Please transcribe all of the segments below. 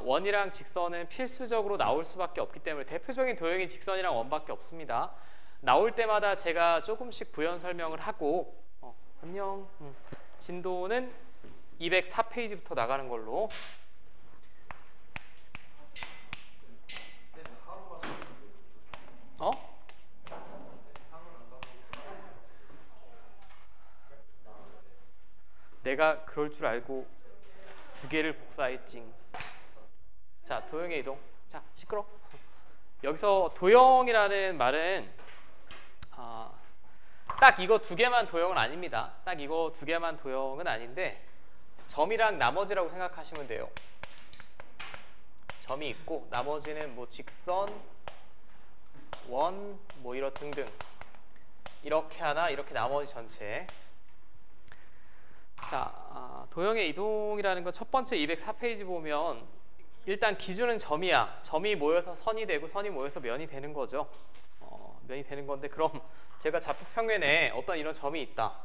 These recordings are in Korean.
원이랑 직선은 필수적으로 나올 수밖에 없기 때문에 대표적인 도형이 직선이랑 원밖에 없습니다. 나올 때마다 제가 조금씩 부연 설명을 하고 안녕. 진도는 204페이지부터 나가는 걸로. 내가 그럴 줄 알고 두 개를 복사했지. 자, 도형의 이동. 자, 시끄러. 여기서 도형이라는 말은 딱 이거 두 개만 도형은 아닙니다. 딱 이거 두 개만 도형은 아닌데 점이랑 나머지라고 생각하시면 돼요. 점이 있고 나머지는 뭐 직선, 원, 뭐 이런 등등. 이렇게 하나, 이렇게 나머지 전체. 자, 도형의 이동이라는 건 첫 번째 204페이지 보면 일단 기준은 점이야. 점이 모여서 선이 되고 선이 모여서 면이 되는 거죠. 면이 되는 건데 그럼 제가 좌표 평면에 어떤 이런 점이 있다.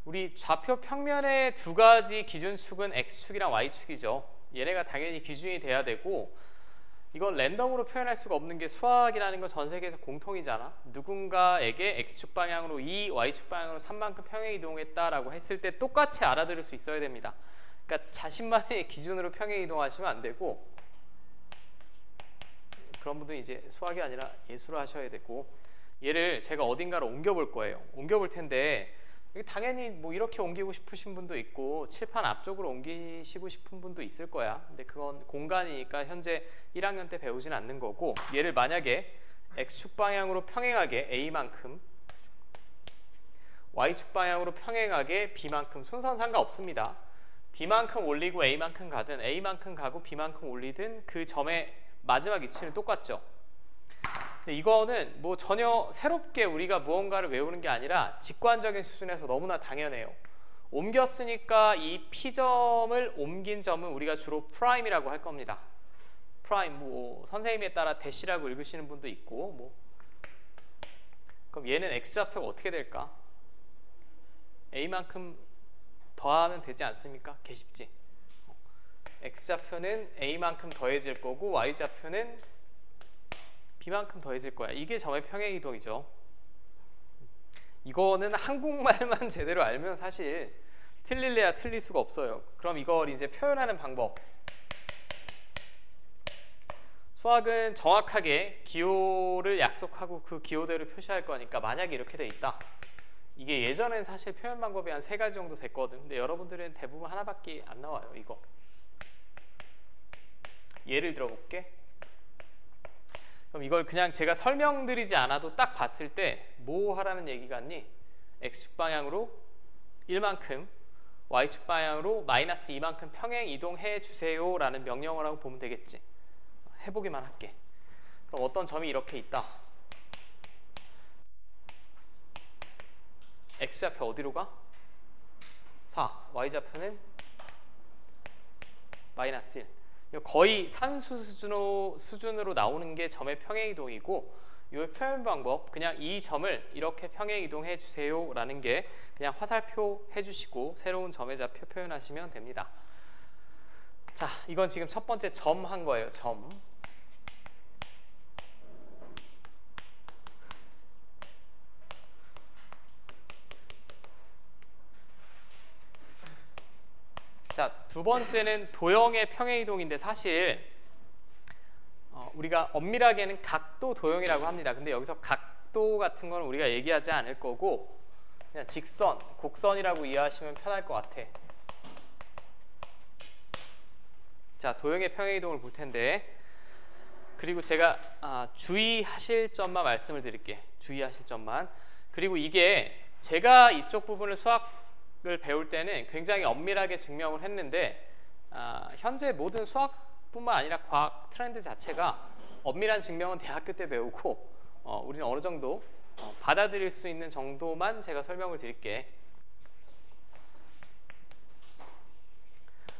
우리 좌표 평면의 두 가지 기준축은 X축이랑 Y축이죠. 얘네가 당연히 기준이 돼야 되고 이건 랜덤으로 표현할 수가 없는 게 수학이라는 건 전 세계에서 공통이잖아. 누군가에게 X축 방향으로 2, Y축 방향으로 3만큼 평행 이동했다라고 했을 때 똑같이 알아들을 수 있어야 됩니다. 그러니까 자신만의 기준으로 평행 이동하시면 안 되고 그런 분들은 이제 수학이 아니라 예술을 하셔야 되고 얘를 제가 어딘가로 옮겨볼 거예요. 옮겨볼 텐데 당연히 뭐 이렇게 옮기고 싶으신 분도 있고 칠판 앞쪽으로 옮기시고 싶은 분도 있을 거야. 근데 그건 공간이니까 현재 1학년 때 배우진 않는 거고 얘를 만약에 X축 방향으로 평행하게 A만큼 Y축 방향으로 평행하게 B만큼 순서는 상관없습니다. B만큼 올리고 A만큼 가든 A만큼 가고 B만큼 올리든 그 점의 마지막 위치는 똑같죠. 근데 이거는 뭐 전혀 새롭게 우리가 무언가를 외우는 게 아니라 직관적인 수준에서 너무나 당연해요. 옮겼으니까 이 P점을 옮긴 점은 우리가 주로 프라임이라고 할 겁니다. 프라임, 뭐 선생님에 따라 대시라고 읽으시는 분도 있고 뭐. 그럼 얘는 X좌표가 어떻게 될까? A만큼 더하면 되지 않습니까? 개 쉽지. X좌표는 A만큼 더해질 거고 Y좌표는 B만큼 더해질 거야. 이게 점의 평행 이동이죠. 이거는 한국말만 제대로 알면 사실 틀릴래야 틀릴 수가 없어요. 그럼 이걸 이제 표현하는 방법. 수학은 정확하게 기호를 약속하고 그 기호대로 표시할 거니까 만약에 이렇게 돼 있다. 이게 예전엔 사실 표현 방법이 한 3가지 정도 됐거든. 근데 여러분들은 대부분 하나밖에 안 나와요. 이거. 예를 들어볼게. 그럼 이걸 그냥 제가 설명드리지 않아도 딱 봤을 때 뭐 하라는 얘기 같니? X축 방향으로 1만큼 Y축 방향으로 마이너스 2만큼 평행 이동해 주세요 라는 명령을 하고 보면 되겠지. 해보기만 할게. 그럼 어떤 점이 이렇게 있다. X좌표 어디로 가? 4. Y좌표는 마이너스 1. 거의 산수 수준으로 나오는 게 점의 평행 이동이고 이 표현 방법 그냥 이 점을 이렇게 평행 이동해 주세요 라는 게 그냥 화살표 해주시고 새로운 점의 좌표 표현하시면 됩니다. 자, 이건 지금 첫 번째 점 한 거예요. 점. 자, 두 번째는 도형의 평행 이동인데 사실 우리가 엄밀하게는 각도 도형이라고 합니다. 근데 여기서 각도 같은 건 우리가 얘기하지 않을 거고 그냥 직선, 곡선이라고 이해하시면 편할 것 같아. 자, 도형의 평행 이동을 볼 텐데 그리고 제가 주의하실 점만 말씀을 드릴게. 주의하실 점만. 그리고 이게 제가 이쪽 부분을 수학을 배울 때는 굉장히 엄밀하게 증명을 했는데 현재 모든 수학뿐만 아니라 과학 트렌드 자체가 엄밀한 증명은 대학교 때 배우고 우리는 어느 정도 받아들일 수 있는 정도만 제가 설명을 드릴게.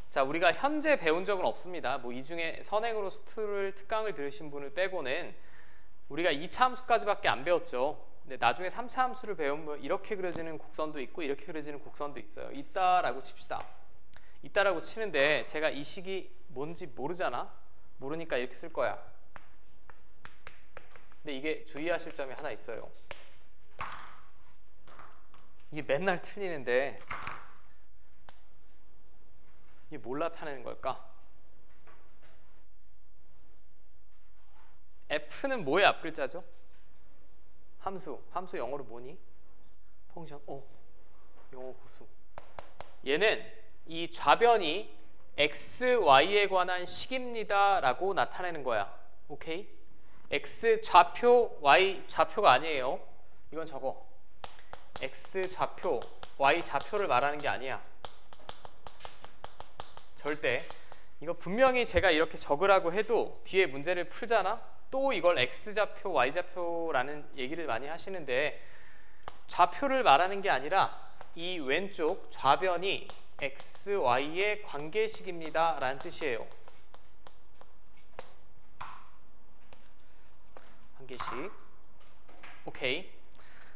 자, 우리가 현재 배운 적은 없습니다. 뭐 이 중에 선행으로 수투를 특강을 들으신 분을 빼고는 우리가 2차 함수까지밖에 안 배웠죠. 근데 나중에 3차 함수를 배우면 이렇게 그려지는 곡선도 있고 이렇게 그려지는 곡선도 있어요. 있다라고 칩시다. 있다라고 치는데 제가 이 식이 뭔지 모르잖아. 모르니까 이렇게 쓸 거야. 근데 이게 주의하실 점이 하나 있어요. 이게 맨날 틀리는데 이게 뭘 나타내는 걸까? F는 뭐의 앞글자죠? 함수. 함수 영어로 뭐니? 펑션. 영어 고수. 얘는 이 좌변이 x, y에 관한 식입니다 라고 나타내는 거야. 오케이? x 좌표, y 좌표가 아니에요. 이건 적어. x 좌표, y 좌표를 말하는 게 아니야. 절대. 이거 분명히 제가 이렇게 적으라고 해도 뒤에 문제를 풀잖아? 또 이걸 x좌표, y좌표라는 얘기를 많이 하시는데 좌표를 말하는 게 아니라 이 왼쪽 좌변이 x, y의 관계식입니다 라는 뜻이에요. 관계식. 오케이.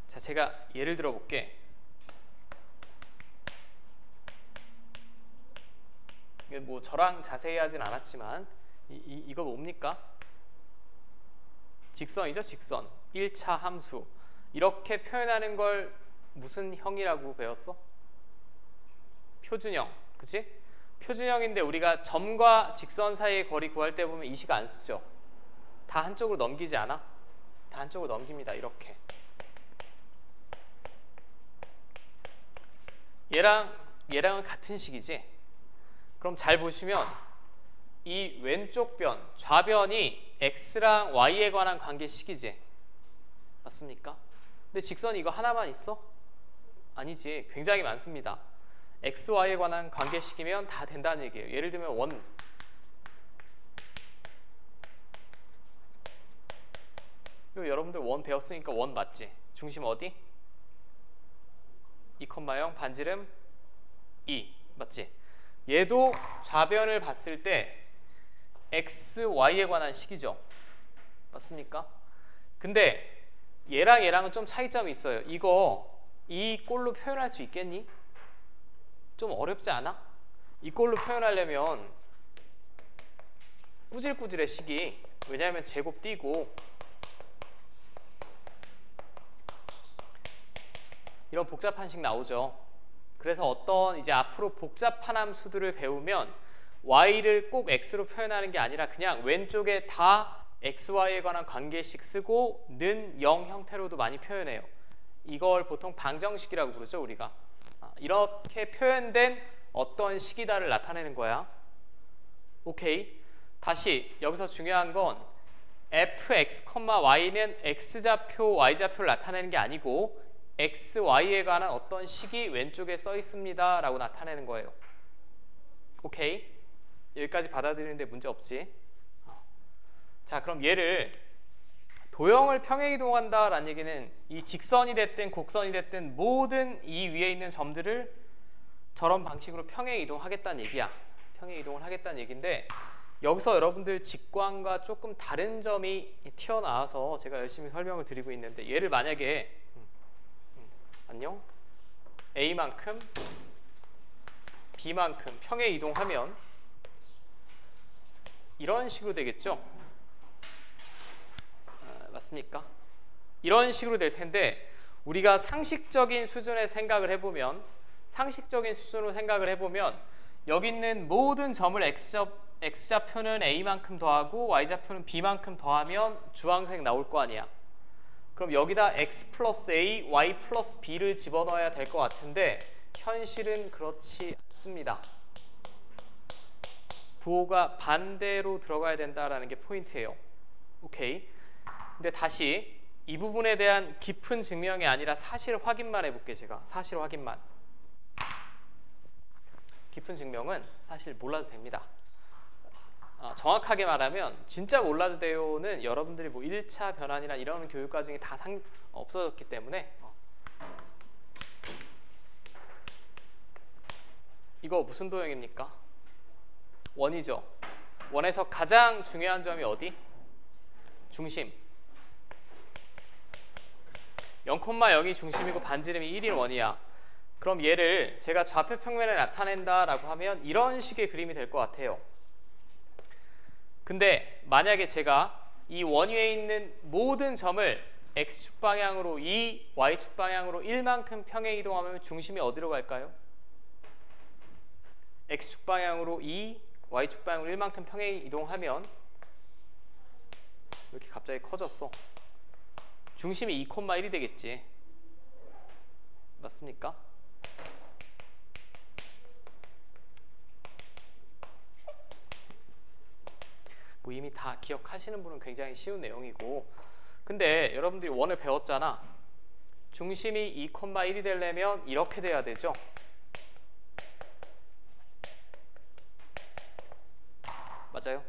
자, 제가 예를 들어 볼게. 이게 뭐 저랑 자세히 하진 않았지만 이거 뭡니까? 직선이죠, 직선. 1차 함수. 이렇게 표현하는 걸 무슨 형이라고 배웠어? 표준형. 그치? 표준형인데 우리가 점과 직선 사이의 거리 구할 때 보면 이 식 안 쓰죠. 다 한쪽으로 넘기지 않아? 다 한쪽으로 넘깁니다. 이렇게. 얘랑은 같은 식이지? 그럼 잘 보시면 이 왼쪽 변, 좌변이 x랑 y에 관한 관계식이지? 맞습니까? 근데 직선이 이거 하나만 있어? 아니지. 굉장히 많습니다. x, y에 관한 관계식이면 다 된다는 얘기예요. 예를 들면 원. 이거 여러분들 원 배웠으니까 원 맞지? 중심 어디? 2,0 반지름 2 맞지? 얘도 좌변을 봤을 때 x, y에 관한 식이죠. 맞습니까? 근데 얘랑은 좀 차이점이 있어요. 이거 이 꼴로 표현할 수 있겠니? 좀 어렵지 않아? 이 꼴로 표현하려면 꾸질꾸질해 식이. 왜냐하면 제곱 띄고 이런 복잡한 식 나오죠. 그래서 어떤 이제 앞으로 복잡한 함수들을 배우면 y를 꼭 x로 표현하는 게 아니라 그냥 왼쪽에 다 x, y에 관한 관계식 쓰고 는 0 형태로도 많이 표현해요. 이걸 보통 방정식이라고 부르죠, 우리가. 이렇게 표현된 어떤 식이다를 나타내는 거야. 오케이. 다시 여기서 중요한 건 fx, y는 x좌표, y좌표를 나타내는 게 아니고 x, y에 관한 어떤 식이 왼쪽에 써 있습니다 라고 나타내는 거예요. 오케이? 여기까지 받아들이는데 문제 없지? 자, 그럼 얘를 도형을 평행이동한다 라는 얘기는 이 직선이 됐든 곡선이 됐든 모든 이 위에 있는 점들을 저런 방식으로 평행이동하겠다는 얘기야. 평행이동을 하겠다는 얘기인데 여기서 여러분들 직관과 조금 다른 점이 튀어나와서 제가 열심히 설명을 드리고 있는데 얘를 만약에 안녕? A만큼 B만큼 평행 이동하면 이런 식으로 되겠죠? 맞습니까? 이런 식으로 될 텐데 우리가 상식적인 수준의 생각을 해보면 여기 있는 모든 점을 X좌표는 A만큼 더하고 Y좌표는 B만큼 더하면 주황색 나올 거 아니야. 그럼 여기다 x 플러스 a, y 플러스 b를 집어넣어야 될 것 같은데 현실은 그렇지 않습니다. 부호가 반대로 들어가야 된다라는 게 포인트예요. 오케이. 근데 다시 이 부분에 대한 깊은 증명이 아니라 사실 확인만 해볼게. 제가 사실 확인만. 깊은 증명은 사실 몰라도 됩니다. 정확하게 말하면 진짜 몰라도 돼요는 여러분들이 뭐 1차 변환이나 이런 교육 과정이 다 없어졌기 때문에 이거 무슨 도형입니까? 원이죠. 원에서 가장 중요한 점이 어디? 중심. 0,0이 중심이고 반지름이 1인 원이야. 그럼 얘를 제가 좌표 평면에 나타낸다라고 하면 이런 식의 그림이 될 것 같아요. 근데 만약에 제가 이 원위에 있는 모든 점을 x축 방향으로 2, y축 방향으로 1만큼 평행 이동하면 중심이 어디로 갈까요? x축 방향으로 2, y축 방향으로 1만큼 평행 이동하면 왜 이렇게 갑자기 커졌어? 중심이 2,1이 되겠지. 맞습니까? 뭐 이미 다 기억하시는 분은 굉장히 쉬운 내용이고, 근데 여러분들이 원을 배웠잖아. 중심이 2,1이 되려면 이렇게 돼야 되죠. 맞아요?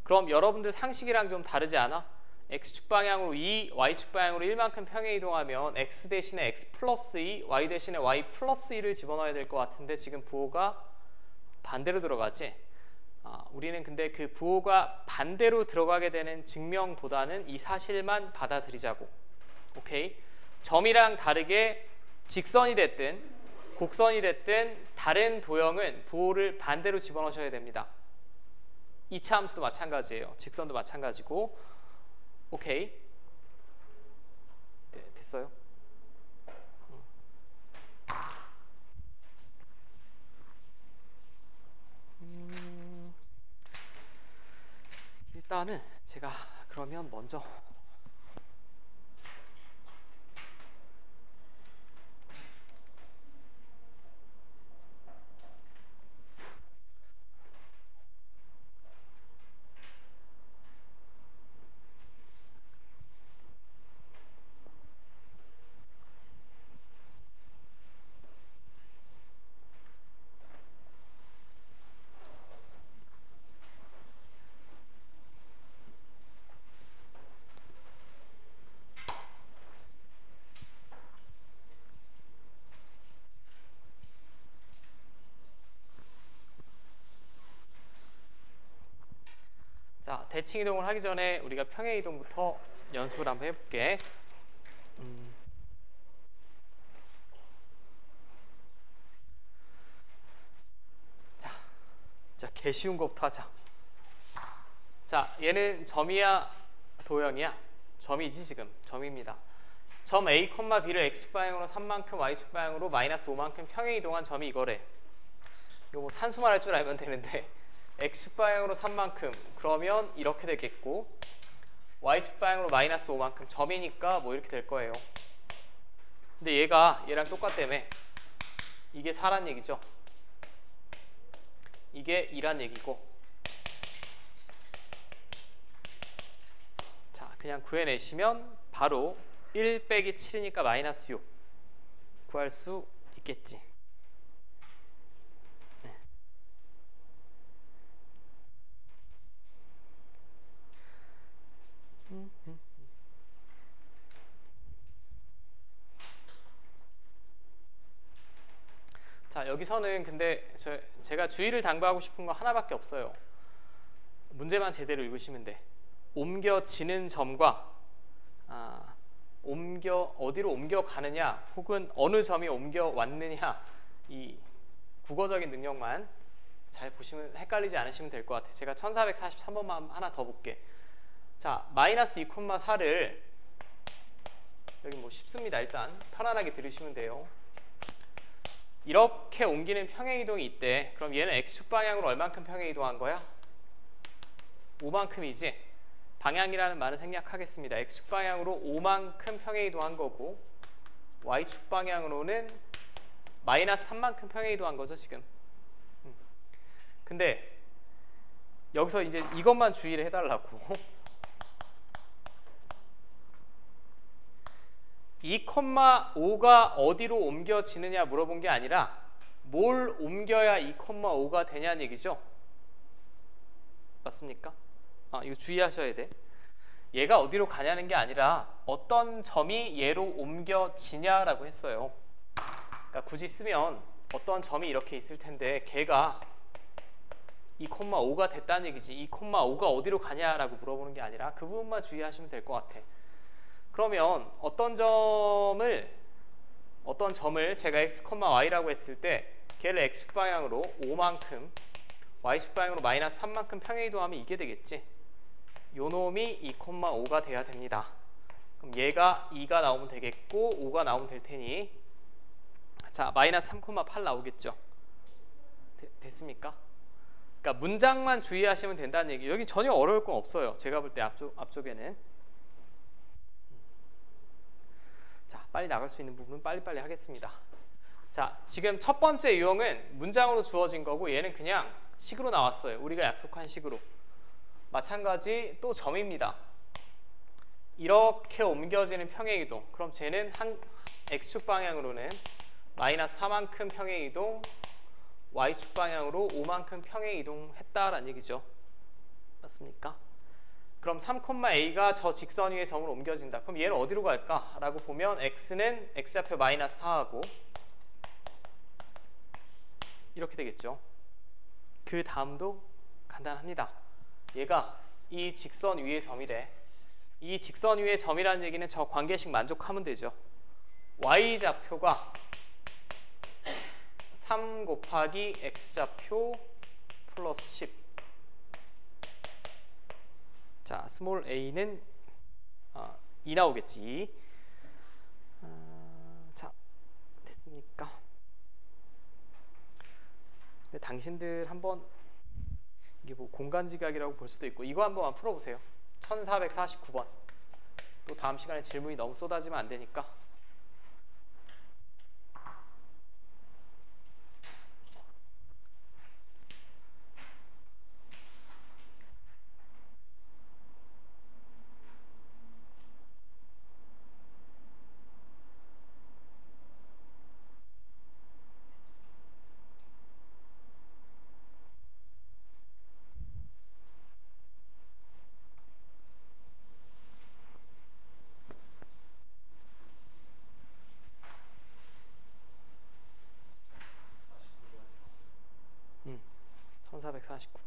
그럼 여러분들 상식이랑 좀 다르지 않아? x축 방향으로 2, y축 방향으로 1만큼 평행 이동하면 x 대신에 x 플러스 2, y 대신에 y 플러스 2를 집어넣어야 될 것 같은데 지금 부호가 반대로 들어가지? 우리는 근데 그 부호가 반대로 들어가게 되는 증명보다는 이 사실만 받아들이자고. 오케이? 점이랑 다르게 직선이 됐든 곡선이 됐든 다른 도형은 부호를 반대로 집어넣으셔야 됩니다. 2차 함수도 마찬가지예요. 직선도 마찬가지고. 오케이? 네, 됐어요? 일단은 제가 그러면 먼저 자, 대칭 이동을 하기 전에 우리가 평행 이동부터 연습을 한번 해볼게. 자, 진짜 개 쉬운 것부터 하자. 자, 얘는 점이야, 도형이야? 점이지 지금. 점입니다. 점 A, B를 x축 방향으로 3만큼, y축 방향으로 마이너스 5만큼 평행 이동한 점이 이거래. 이거 뭐 산수만 할 줄 알면 되는데 x축 방향으로 3만큼 그러면 이렇게 되겠고, y축 방향으로 마이너스 5만큼 점이니까 뭐 이렇게 될 거예요. 근데 얘가 얘랑 똑같다며. 이게 4란 얘기죠. 이게 2란 얘기고. 자, 그냥 구해내시면 바로 1 빼기 7이니까 마이너스 6 구할 수 있겠지. 자, 여기서는 근데 제가 주의를 당부하고 싶은 거 하나밖에 없어요. 문제만 제대로 읽으시면 돼. 옮겨지는 점과 어디로 옮겨가느냐 혹은 어느 점이 옮겨왔느냐, 이 국어적인 능력만 잘 보시면 헷갈리지 않으시면 될 것 같아요. 제가 1443번만 하나 더 볼게. 자, 마이너스 2,4를 여기 뭐 쉽습니다. 일단 편안하게 들으시면 돼요. 이렇게 옮기는 평행이동이 있대. 그럼 얘는 x축 방향으로 얼만큼 평행이동한 거야? 5만큼이지. 방향이라는 말은 생략하겠습니다. x축 방향으로 5만큼 평행이동한 거고, y축 방향으로는 마이너스 3만큼 평행이동한 거죠 지금. 근데 여기서 이제 이것만 주의를 해달라고. 2,5가 어디로 옮겨지느냐 물어본 게 아니라 뭘 옮겨야 2,5가 되냐는 얘기죠. 맞습니까? 이거 주의하셔야 돼. 얘가 어디로 가냐는 게 아니라 어떤 점이 얘로 옮겨지냐라고 했어요. 그러니까 굳이 쓰면 어떤 점이 이렇게 있을 텐데 걔가 2,5가 됐다는 얘기지 2,5가 어디로 가냐라고 물어보는 게 아니라 그 부분만 주의하시면 될 것 같아. 그러면 어떤 점을 어떤 점을 제가 x, y라고 했을 때 걔를 x축 방향으로 5만큼 y축 방향으로 마이너스 3만큼 평행이동하면 이게 되겠지. 요 놈이 2,5가 돼야 됩니다. 그럼 얘가 2가 나오면 되겠고 5가 나오면 될 테니 자 마이너스 3,8 나오겠죠. 됐습니까? 그러니까 문장만 주의하시면 된다는 얘기. 여기 전혀 어려울 건 없어요. 제가 볼 때 앞쪽에는. 자, 빨리 나갈 수 있는 부분은 빨리빨리 하겠습니다. 자, 지금 첫 번째 유형은 문장으로 주어진 거고 얘는 그냥 식으로 나왔어요. 우리가 약속한 식으로. 마찬가지 또 점입니다. 이렇게 옮겨지는 평행이동. 그럼 쟤는 한 x축 방향으로는 마이너스 4만큼 평행이동, y축 방향으로 5만큼 평행이동했다라는 얘기죠. 맞습니까? 그럼 3,a가 저 직선 위의 점으로 옮겨진다. 그럼 얘는 어디로 갈까? 라고 보면 x는 x좌표 마이너스 4하고 이렇게 되겠죠. 그 다음도 간단합니다. 얘가 이 직선 위의 점이래. 이 직선 위의 점이라는 얘기는 저 관계식 만족하면 되죠. y좌표가 3 곱하기 x좌표 플러스 10. 자, 스몰 a는 2 나오겠지. 자, 됐습니까? 근데 당신들 한번 이게 뭐 공간지각이라고 볼 수도 있고 이거 한번만 풀어보세요. 1449번. 또 다음 시간에 질문이 너무 쏟아지면 안 되니까. 음, 1449번.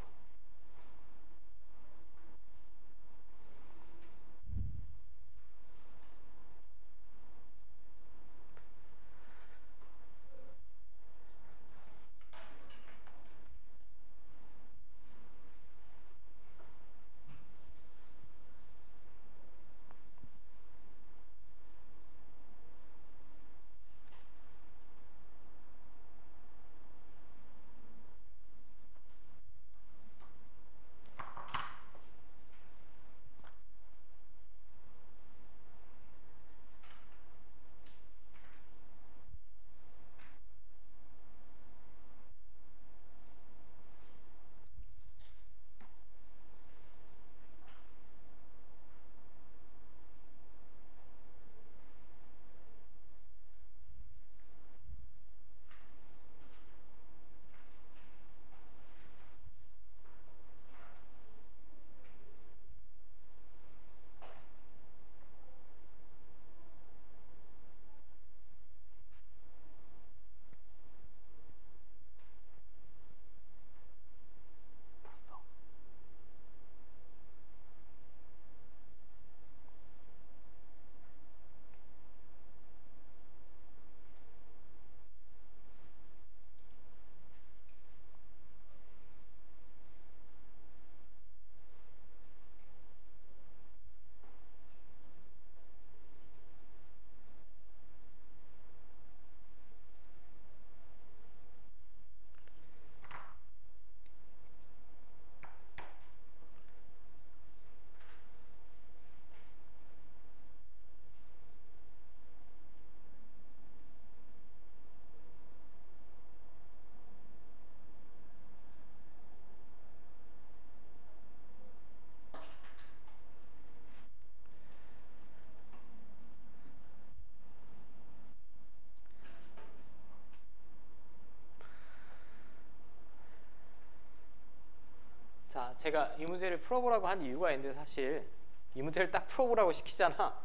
자, 제가 이 문제를 풀어보라고 한 이유가 있는데 사실 이 문제를 딱 풀어보라고 시키잖아.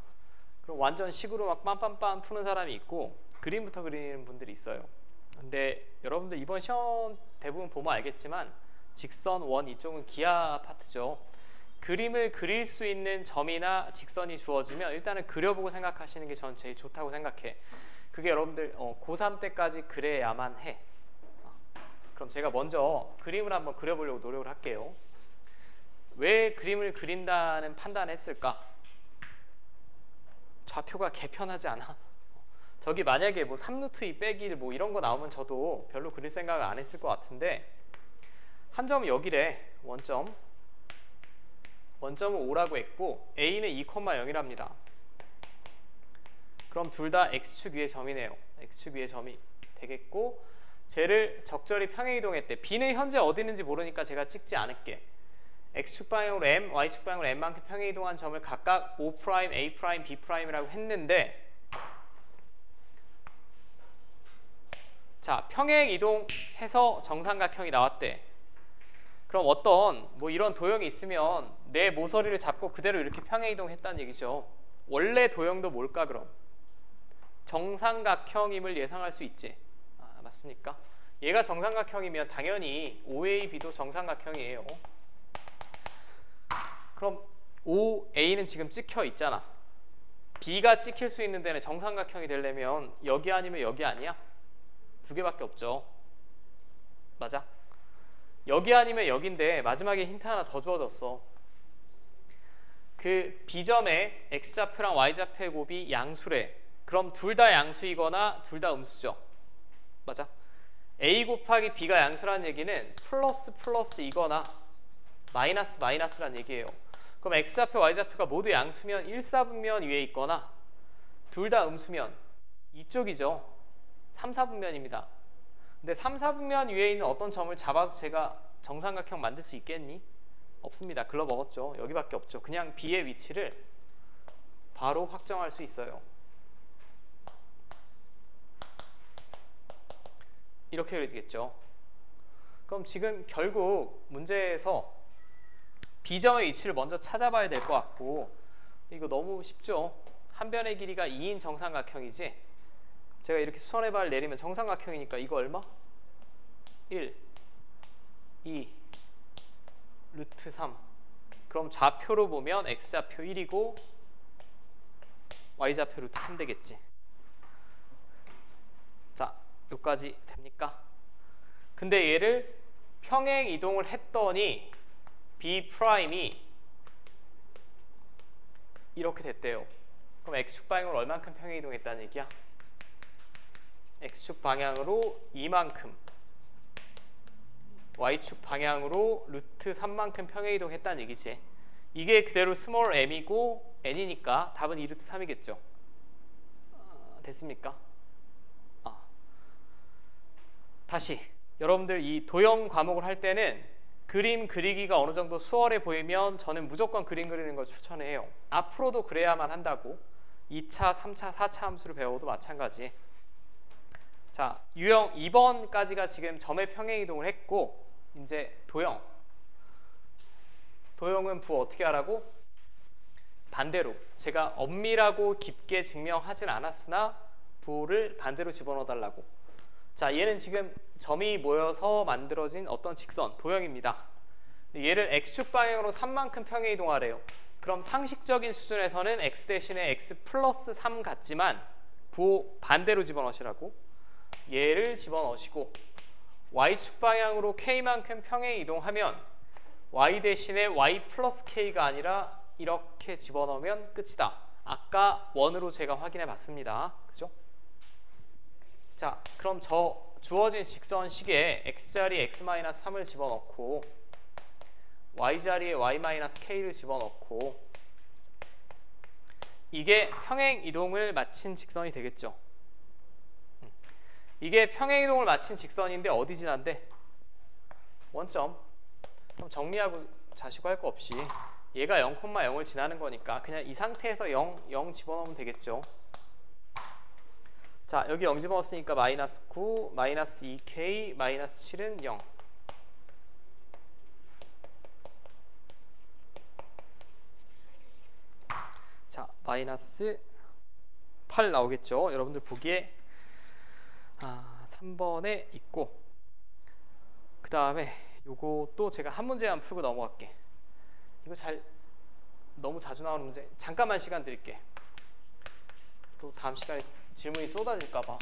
그럼 완전 식으로 막 빰빰빰 푸는 사람이 있고 그림부터 그리는 분들이 있어요. 근데 여러분들 이번 시험 대부분 보면 알겠지만 직선, 원 이쪽은 기하 파트죠. 그림을 그릴 수 있는 점이나 직선이 주어지면 일단은 그려보고 생각하시는 게 전 제일 좋다고 생각해. 그게 여러분들 고3 때까지 그래야만 해. 그럼 제가 먼저 그림을 한번 그려보려고 노력을 할게요. 왜 그림을 그린다는 판단을 했을까? 좌표가 개편하지 않아. 저기 만약에 뭐 3루트 2 빼기 1 뭐 이런 거 나오면 저도 별로 그릴 생각을 안 했을 것 같은데, 한 점은 여기래. 원점은 5라고 했고 A는 2,0이랍니다. 그럼 둘 다 X축 위의 점이네요. X축 위의 점이 되겠고, 쟤를 적절히 평행이동했대. B는 현재 어디 있는지 모르니까 제가 찍지 않을게. X축 방향으로 M, Y축 방향으로 M만큼 평행이동한 점을 각각 O', A', B'이라고 했는데, 자, 평행이동해서 정삼각형이 나왔대. 그럼 어떤 뭐 이런 도형이 있으면 내 모서리를 잡고 그대로 이렇게 평행이동했다는 얘기죠. 원래 도형도 뭘까 그럼? 정삼각형임을 예상할 수 있지. 맞습니까? 얘가 정삼각형이면 당연히 OAB도 정삼각형이에요. 그럼 OA는 지금 찍혀 있잖아. B가 찍힐 수 있는 데는 정삼각형이 되려면 여기 아니면 여기 아니야? 두 개밖에 없죠. 맞아? 여기 아니면 여긴데 마지막에 힌트 하나 더 주어졌어. 그 B점에 X좌표랑 Y좌표의 곱이 양수래. 그럼 둘 다 양수이거나 둘 다 음수죠. 맞아? A 곱하기 B가 양수라는 얘기는 플러스이거나 마이너스라는 얘기예요. 그럼 X좌표, Y좌표가 모두 양수면 1사분면 위에 있거나 둘 다 음수면 이쪽이죠. 3사분면입니다. 근데 3사분면 위에 있는 어떤 점을 잡아서 제가 정삼각형 만들 수 있겠니? 없습니다. 글러먹었죠. 여기밖에 없죠. 그냥 B의 위치를 바로 확정할 수 있어요. 이렇게 그려지겠죠. 그럼 지금 결국 문제에서 B점의 위치를 먼저 찾아봐야 될 것 같고, 이거 너무 쉽죠. 한 변의 길이가 2인 정삼각형이지. 제가 이렇게 수선의 발을 내리면 정삼각형이니까 이거 얼마? 1, 2, 루트 3. 그럼 좌표로 보면 X좌표 1이고 Y좌표 루트 3 되겠지. 자, 여기까지 됩니까? 근데 얘를 평행 이동을 했더니 B'이 이렇게 됐대요. 그럼 X축 방향으로 얼만큼 평행 이동했다는 얘기야? X축 방향으로 2만큼, Y축 방향으로 루트 3만큼 평행 이동했다는 얘기지. 이게 그대로 스몰 m이고 n이니까 답은 2루트 3이겠죠. 됐습니까? 다시 여러분들 이 도형 과목을 할 때는 그림 그리기가 어느 정도 수월해 보이면 저는 무조건 그림 그리는 걸 추천해요. 앞으로도 그래야만 한다고. 2차, 3차, 4차 함수를 배워도 마찬가지. 자, 유형 2번까지가 지금 점의 평행이동을 했고, 이제 도형은 부호 어떻게 하라고? 반대로. 제가 엄밀하고 깊게 증명하진 않았으나 부호를 반대로 집어넣어 달라고. 자, 얘는 지금 점이 모여서 만들어진 어떤 직선, 도형입니다. 얘를 X축 방향으로 3만큼 평행이동하래요. 그럼 상식적인 수준에서는 X 대신에 X 플러스 3 같지만 부호 반대로 집어넣으시라고. 얘를 집어넣으시고 Y축 방향으로 K만큼 평행이동하면 Y 대신에 Y 플러스 K가 아니라 이렇게 집어넣으면 끝이다. 아까 원으로 제가 확인해 봤습니다. 그죠? 자, 그럼 저 주어진 직선식에 X자리에 X-3을 집어넣고 Y자리에 Y-K를 집어넣고 이게 평행이동을 마친 직선이 되겠죠. 이게 평행이동을 마친 직선인데 어디 지난데? 원점. 그럼 정리하고 자시고 할 거 없이 얘가 0,0을 지나는 거니까 그냥 이 상태에서 0 집어넣으면 되겠죠. 자, 여기 0 집어넣었으니까 마이너스 9, 마이너스 2K, 마이너스 7은 0. 자, 마이너스 8 나오겠죠. 여러분들 보기에 3번에 있고, 그 다음에 요것도 제가 한 문제만 풀고 넘어갈게. 이거 너무 자주 나오는 문제 잠깐만 시간 드릴게. 또 다음 시간에 질문이 쏟아질까봐.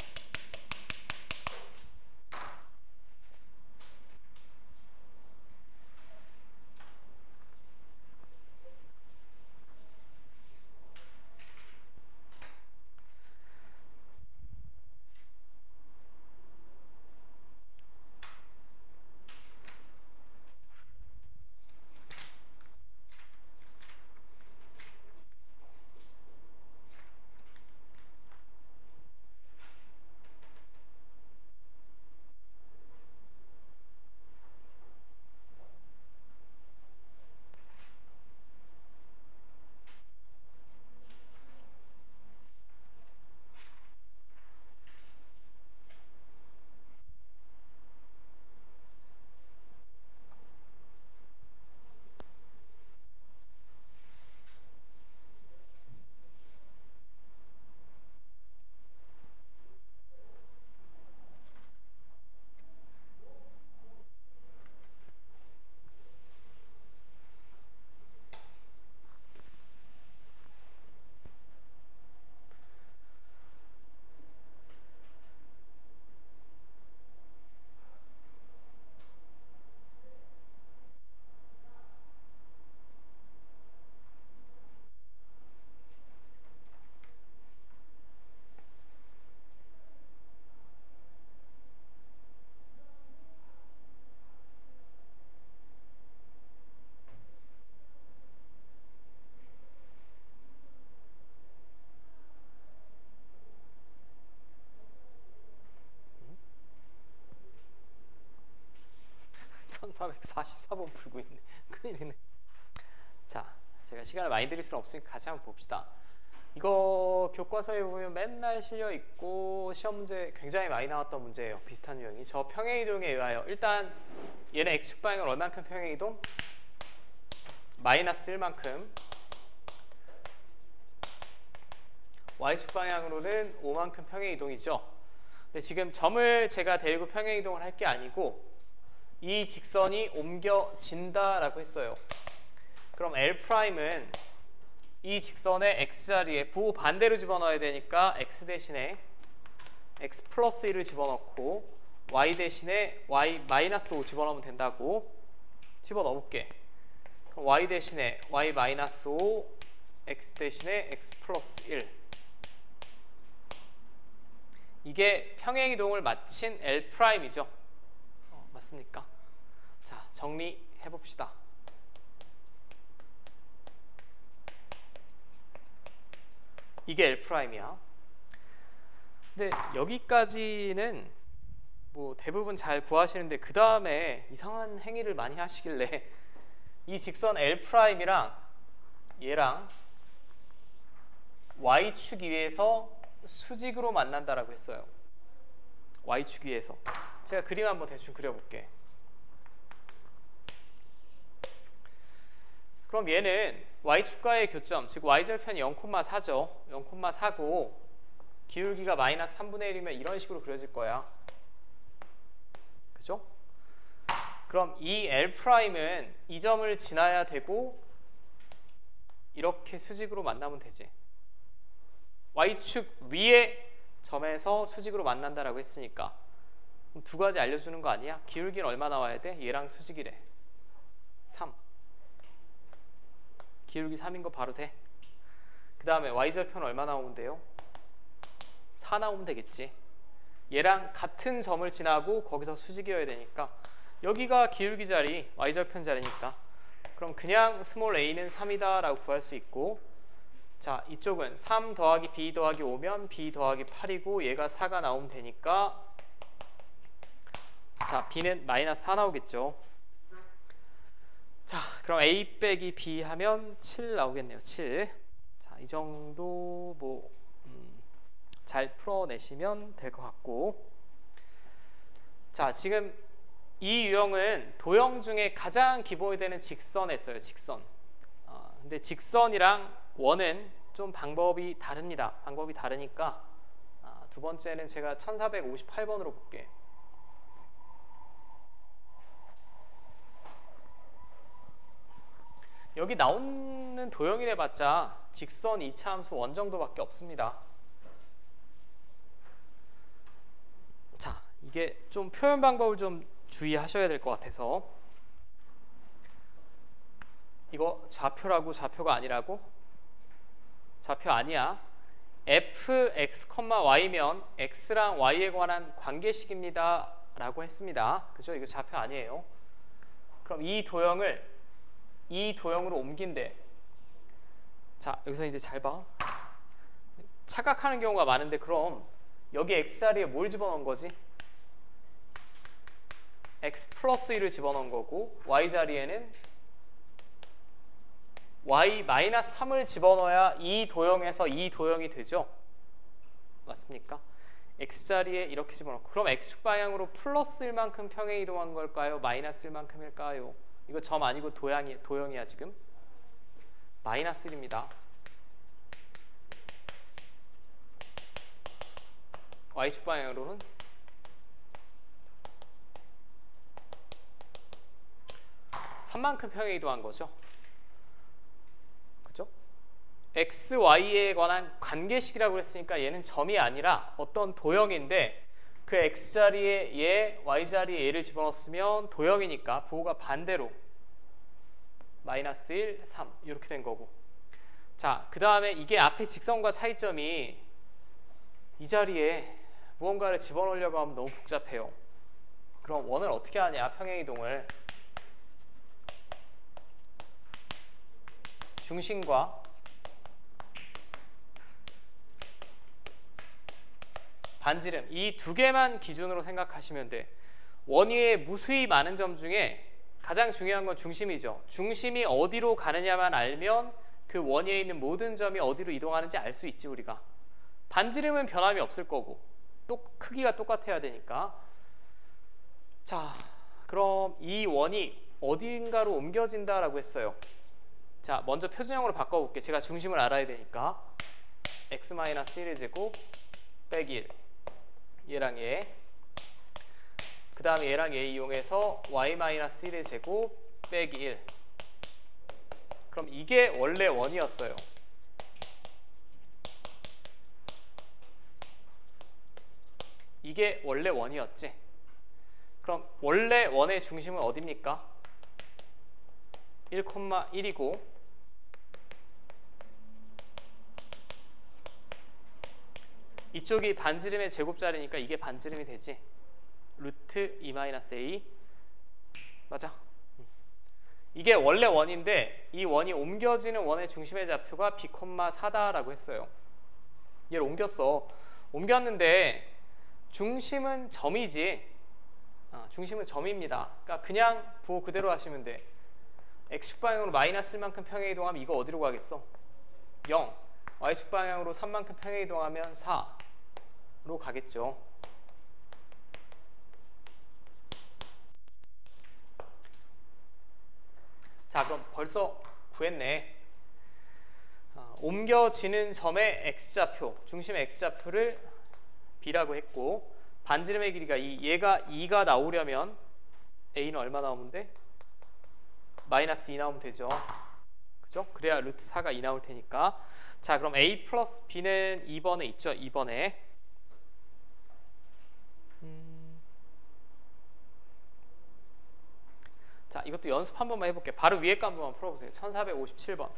사 444번 풀고 있네. 큰일이네. 자, 제가 시간을 많이 드릴 수는 없으니까 같이 한번 봅시다. 이거 교과서에 보면 맨날 실려 있고 시험 문제 굉장히 많이 나왔던 문제예요. 비슷한 유형이. 저 평행이동에 의하여 일단 얘는 x축 방향을 얼만큼 평행이동? 마이너스 1만큼. y축 방향으로는 5만큼 평행이동이죠. 근데 지금 점을 제가 데리고 평행이동을 할 게 아니고 이 직선이 옮겨진다라고 했어요. 그럼 L'은 이 직선의 x자리에 부호 반대로 집어넣어야 되니까 x 대신에 x 플러스 1을 집어넣고 y 대신에 y 마이너스 5 집어넣으면 된다고 집어넣을게. 그럼 y 대신에 y 마이너스 5, x 대신에 x 플러스 1. 이게 평행이동을 마친 L'이죠. 맞습니까? 자, 정리해 봅시다. 이게 L'이야. 근데 여기까지는 뭐 대부분 잘 구하시는데 그 다음에 이상한 행위를 많이 하시길래 이 직선 L'이랑 얘랑 Y축 위에서 수직으로 만난다라고 했어요. Y축 위에서. 제가 그림 한번 대충 그려볼게. 그럼 얘는 Y축과의 교점, 즉 Y절편이 0,4죠. 0,4고 기울기가 마이너스 3분의 1이면 이런 식으로 그려질 거야. 그죠? 그럼 이 L'은 이 점을 지나야 되고 이렇게 수직으로 만나면 되지. Y축 위의 점에서 수직으로 만난다라고 했으니까 그럼 두 가지 알려주는 거 아니야? 기울기는 얼마 나와야 돼? 얘랑 수직이래. 3. 기울기 3인 거 바로 돼. 그 다음에 Y절편 얼마 나오면 돼요? 4 나오면 되겠지. 얘랑 같은 점을 지나고 거기서 수직이어야 되니까 여기가 기울기 자리, Y절편 자리니까 그럼 그냥 스몰 a는 3이다 라고 구할 수 있고, 자 이쪽은 3 더하기 b 더하기 5면 b 더하기 8이고 얘가 4가 나오면 되니까 자 b는 마이너스 4 나오겠죠. 자 그럼 a 빼기 b 하면 7 나오겠네요. 7. 자 이 정도 뭐 잘 풀어내시면 될 것 같고, 자 지금 이 유형은 도형 중에 가장 기본이 되는 직선에 써요. 직선. 근데 직선이랑 원은 좀 방법이 다릅니다. 방법이 다르니까 두 번째는 제가 1458번으로 볼게. 여기 나오는 도형이래 봤자 직선 2차 함수 원 정도밖에 없습니다. 이게 좀 표현 방법을 좀 주의하셔야 될 것 같아서. 이거 좌표라고 좌표가 아니라고? 좌표 아니야. fx, y면 x랑 y에 관한 관계식입니다 라고 했습니다. 그죠? 이거 좌표 아니에요. 그럼 이 도형을 이 도형으로 옮긴대. 자, 여기서 이제 잘 봐. 착각하는 경우가 많은데, 그럼 여기 x자리에 뭘 집어넣은 거지? x 플러스 1을 집어넣은 거고, y자리에는 y 마이너스 3을 집어넣어야 이 도형에서 이 도형이 되죠. 맞습니까? x자리에 이렇게 집어넣고, 그럼 x축 방향으로 플러스 1만큼 평행 이동한 걸까요? 마이너스 1만큼일까요? 이거 점 아니고 도형이야 지금. 마이너스 1입니다. y축 방향으로는 3만큼 평행 이동한 거죠. 그죠? x, y에 관한 관계식이라고 했으니까 얘는 점이 아니라 어떤 도형인데, 그 x자리에 얘, y자리에 얘를 집어넣었으면 도형이니까 부호가 반대로 마이너스 1, 3 이렇게 된 거고. 자, 그 다음에 이게 앞에 직선과 차이점이 이 자리에 무언가를 집어넣으려고 하면 너무 복잡해요. 그럼 원을 어떻게 하냐? 평행이동을 중심과 반지름 이 두 개만 기준으로 생각하시면 돼. 원위에 무수히 많은 점 중에 가장 중요한 건 중심이죠. 중심이 어디로 가느냐만 알면 그 원위에 있는 모든 점이 어디로 이동하는지 알 수 있지 우리가. 반지름은 변함이 없을 거고 또 크기가 똑같아야 되니까. 자, 그럼 이 원이 어딘가로 옮겨진다라고 했어요. 자, 먼저 표준형으로 바꿔볼게. 제가 중심을 알아야 되니까. x-1의 제곱 빼기 1 얘랑 얘, 그 다음에 얘랑 얘 이용해서 y-1의 제곱 빼기 1. 그럼 이게 원래 원이었어요. 이게 원래 원이었지. 그럼 원래 원의 중심은 어디입니까? 1,1이고 이쪽이 반지름의 제곱자리니까 이게 반지름이 되지. 루트 2-a 맞아? 이게 원래 원인데 이 원이 옮겨지는 원의 중심의 좌표가 b,4다라고 했어요. 얘를 옮겼어. 옮겼는데 중심은 점이지. 중심은 점입니다. 그러니까 그냥 부호 그대로 하시면 돼. x축 방향으로 마이너스 1만큼 평행 이동하면 이거 어디로 가겠어? 0. y축 방향으로 3만큼 평행 이동하면 4로 가겠죠. 자, 그럼 벌써 구했네. 옮겨지는 점의 x좌표, 중심의 x좌표를 b라고 했고, 반지름의 길이가 2, 얘가 2가 나오려면 a는 얼마 나오면 돼? 마이너스 2 나오면 되죠. 그죠? 그래야 루트 4가 2 나올 테니까. 자, 그럼 a 플러스 b는 2번에 있죠. 2번에. 자, 이것도 연습 한 번만 해볼게요. 바로 위에 거 한 번만 풀어보세요. 1457번.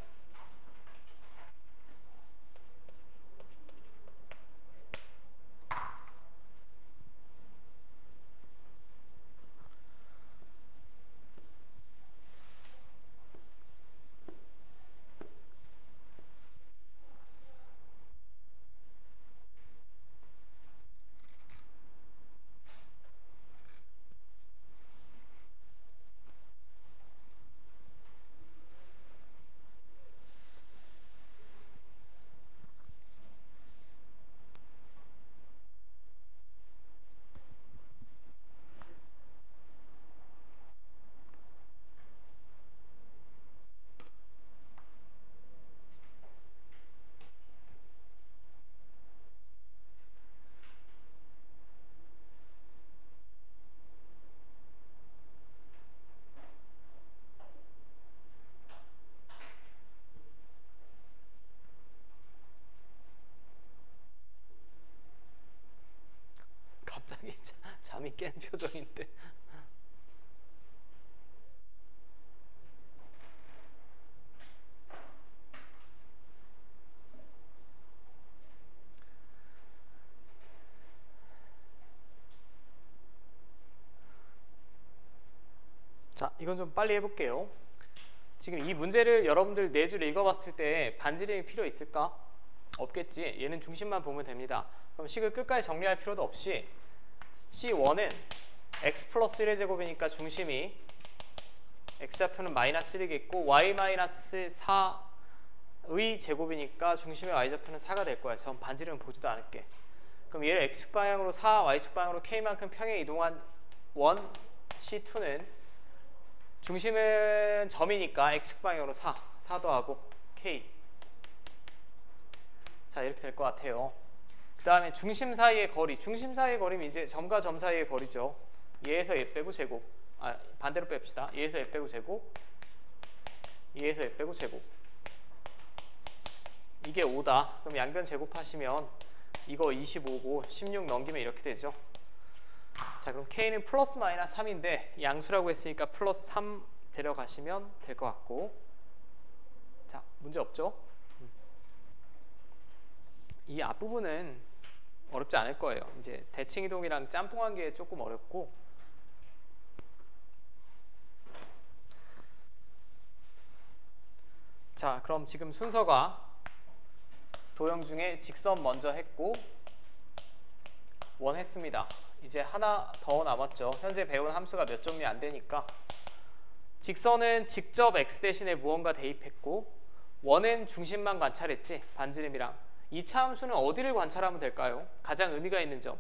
완전히 깬 표정인데. 자, 이건 좀 빨리 해볼게요. 지금 이 문제를 여러분들 4줄 읽어봤을 때 반지름이 필요 있을까? 없겠지. 얘는 중심만 보면 됩니다. 그럼 식을 끝까지 정리할 필요도 없이 C1은 x 플러스 1의 제곱이니까 중심이 x좌표는 마이너스 1이겠고 y-4의 제곱이니까 중심의 y좌표는 4가 될 거야. 전 반지름은 보지도 않을게. 그럼 얘를 x축 방향으로 4, y축 방향으로 k만큼 평행 이동한 원 C2는 중심은 점이니까 x축 방향으로 4 더하고 k. 자, 이렇게 될 것 같아요. 그 다음에 중심 사이의 거리. 중심 사이의 거리면 이제 점과 점 사이의 거리죠. 얘에서 얘 빼고 제곱. 반대로 뺍시다. 얘에서 얘 빼고 제곱. 얘에서 얘 빼고 제곱. 이게 5다. 그럼 양변 제곱하시면 이거 25고 16 넘기면 이렇게 되죠. 자, 그럼 k는 플러스 마이너스 3인데 양수라고 했으니까 플러스 3 데려가시면 될 것 같고. 자, 문제 없죠? 이 앞부분은 어렵지 않을 거예요. 이제 대칭 이동이랑 짬뽕한 게 조금 어렵고. 자, 그럼 지금 순서가 도형 중에 직선 먼저 했고 원 했습니다. 이제 하나 더 남았죠. 현재 배운 함수가 몇 종류 안 되니까 직선은 직접 x 대신에 무언가 대입했고 원은 중심만 관찰했지. 반지름이랑. 2차 함수는 어디를 관찰하면 될까요? 가장 의미가 있는 점.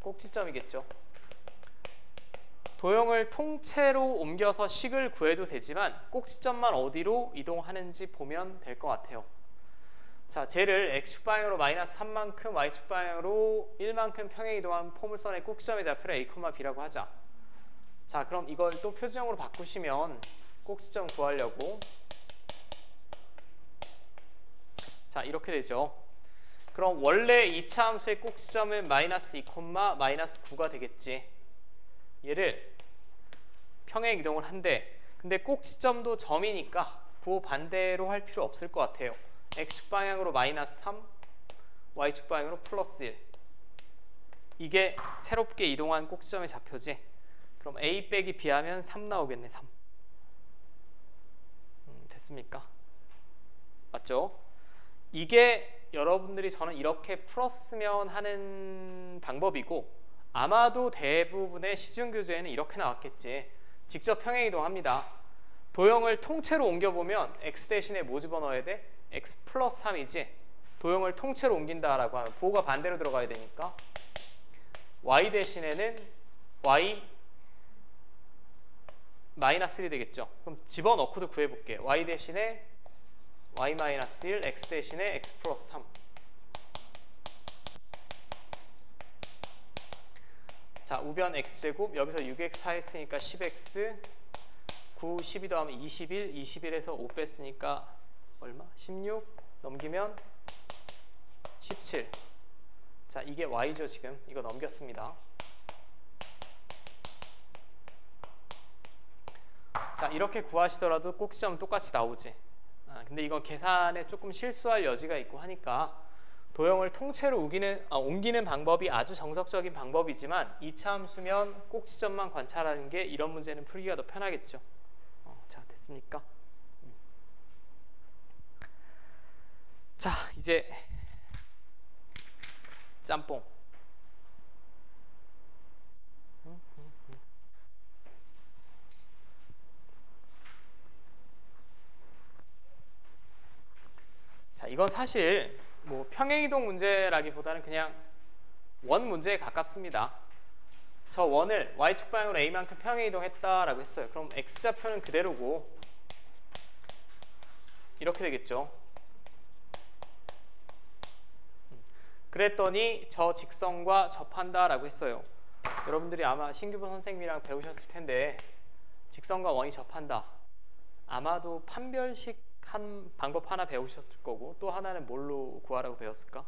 꼭지점이겠죠. 도형을 통째로 옮겨서 식을 구해도 되지만 꼭지점만 어디로 이동하는지 보면 될 것 같아요. 자, 쟤를 x축 방향으로 마이너스 3만큼 y축 방향으로 1만큼 평행 이동한 포물선의 꼭지점의 좌표를 a, b라고 하자. 자, 그럼 이걸 또 표준형으로 바꾸시면 꼭지점 구하려고 자, 이렇게 되죠. 그럼 원래 2차 함수의 꼭지점은 마이너스 2, 마이너스 9가 되겠지. 얘를 평행 이동을 한대. 근데 꼭지점도 점이니까 부호 반대로 할 필요 없을 것 같아요. x축 방향으로 마이너스 3, y축 방향으로 플러스 1. 이게 새롭게 이동한 꼭지점의 좌표지. 그럼 a 빼기 b 하면 3 나오겠네. 3. 됐습니까? 맞죠? 이게 여러분들이 저는 이렇게 풀었으면 하는 방법이고 아마도 대부분의 시중교재에는 이렇게 나왔겠지. 직접 평행 이동합니다. 도형을 통째로 옮겨보면 x 대신에 뭐 집어넣어야 돼? x 플러스 3이지. 도형을 통째로 옮긴다라고 하면 부호가 반대로 들어가야 되니까 y 대신에는 y 마이너스 1이 되겠죠. 그럼 집어넣고도 구해볼게. y 대신에 y-1, x 대신에 x 플러스 3. 자, 우변 x제곱, 여기서 6x 했으니까 10x, 9, 12 더하면 21, 21에서 5 뺐으니까 얼마? 16 넘기면 17. 자, 이게 y죠. 지금 이거 넘겼습니다. 자, 이렇게 구하시더라도 꼭지점은 똑같이 나오지. 근데 이건 계산에 조금 실수할 여지가 있고 하니까 도형을 통째로 옮기는 방법이 아주 정석적인 방법이지만 2차 함수면 꼭지점만 관찰하는 게 이런 문제는 풀기가 더 편하겠죠. 자, 됐습니까? 자, 이제 짬뽕. 자, 이건 사실 뭐 평행이동 문제라기보다는 그냥 원 문제에 가깝습니다. 저 원을 y축 방향으로 a만큼 평행이동했다라고 했어요. 그럼 x좌표는 그대로고 이렇게 되겠죠. 그랬더니 저 직선과 접한다라고 했어요. 여러분들이 아마 신규범 선생님이랑 배우셨을 텐데 직선과 원이 접한다. 아마도 판별식 한 방법 하나 배우셨을 거고 또 하나는 뭘로 구하라고 배웠을까?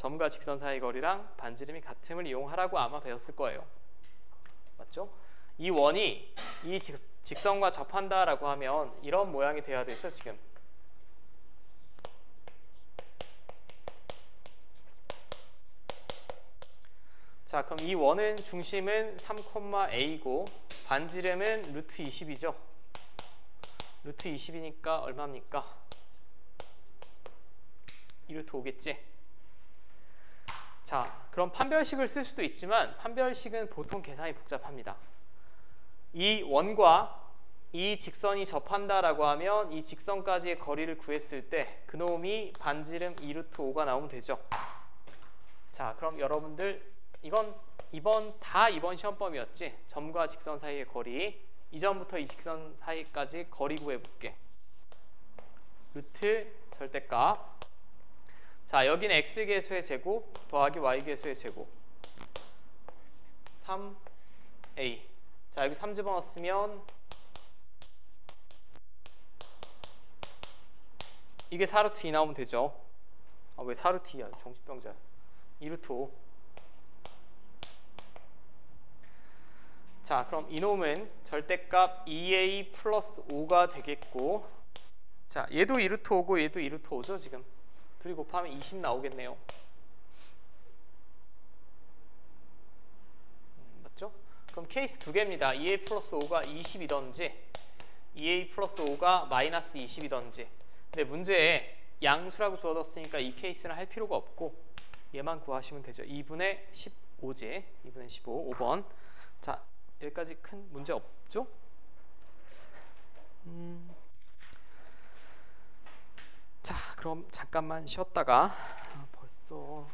점과 직선 사이 거리랑 반지름이 같음을 이용하라고 아마 배웠을 거예요. 맞죠? 이 원이 이 직선과 접한다라고 하면 이런 모양이 돼야 되죠, 지금. 자, 그럼 이 원은 중심은 3,a고 반지름은 루트 20이죠. 루트 20이니까 얼마입니까? 2루트 5겠지? 자, 그럼 판별식을 쓸 수도 있지만 판별식은 보통 계산이 복잡합니다. 이 원과 이 직선이 접한다라고 하면 이 직선까지의 거리를 구했을 때 그놈이 반지름 2루트 5가 나오면 되죠. 자, 그럼 여러분들 이건 이번 시험범위였지. 점과 직선 사이의 거리, 이 점부터 이 직선 사이까지 거리 구해볼게. 루트 절대값. 자, 여기는 x계수의 제곱 더하기 y계수의 제곱 3a. 자, 여기 3 집어넣었으면 이게 4루트 2 나오면 되죠. 아, 왜 4루트 2야? 정신병자. 2루트 5. 자, 그럼 이놈은 절대값 2a 플러스 5가 되겠고, 자, 얘도 2루트 5고 얘도 2루트 5죠, 지금. 둘이 곱하면 20 나오겠네요. 맞죠? 그럼 케이스 두 개입니다. 2a 플러스 5가 20이던지 2a 플러스 5가 마이너스 20이던지. 근데 문제에 양수라고 주어졌으니까 이 케이스는 할 필요가 없고 얘만 구하시면 되죠. 2분의 15지. 2분의 15, 5번. 자, 여기까지 큰 문제 없죠? 자, 그럼 잠깐만 쉬었다가 벌써